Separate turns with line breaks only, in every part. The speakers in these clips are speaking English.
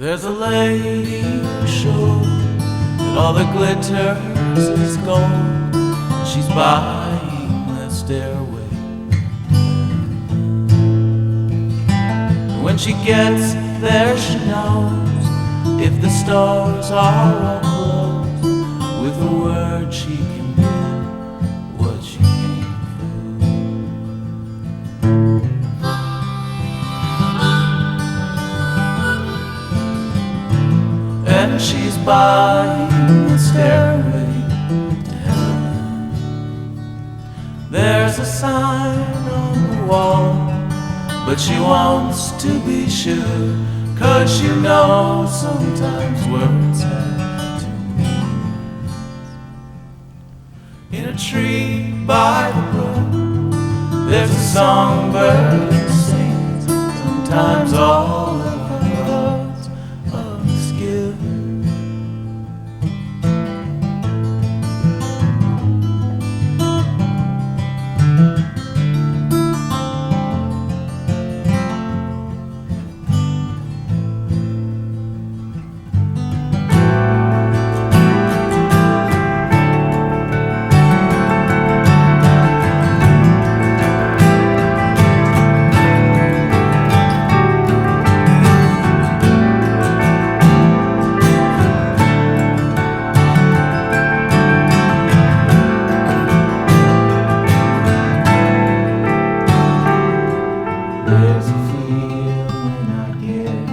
There's a lady sure that all that glitters is gold. She's buying the stairway. And when she gets there, she knows if the stars are all closed, with a word she can give what she came for. And she's buying the stairway to heaven. There's a sign on the wall, but she wants to be sure, 'cause you know sometimes words have two meanings. In a tree by the brook, there's a songbird that sings. Sometimes all of our hearts are misgiven. There's a feeling I get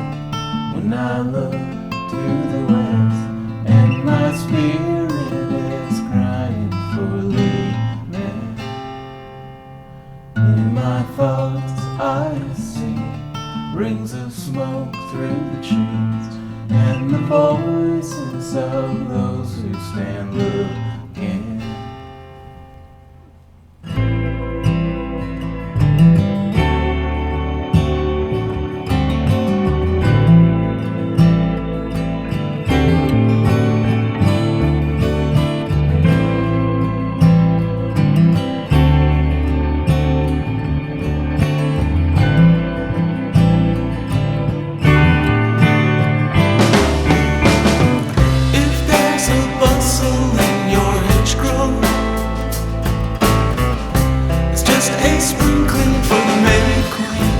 when I look to the west, and my spirit is crying for leaving. In my thoughts I see rings of smoke through the trees, and the voices of those who stand looking. A sprinkling for the May Queen.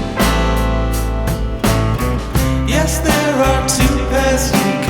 Yes, there are two peasant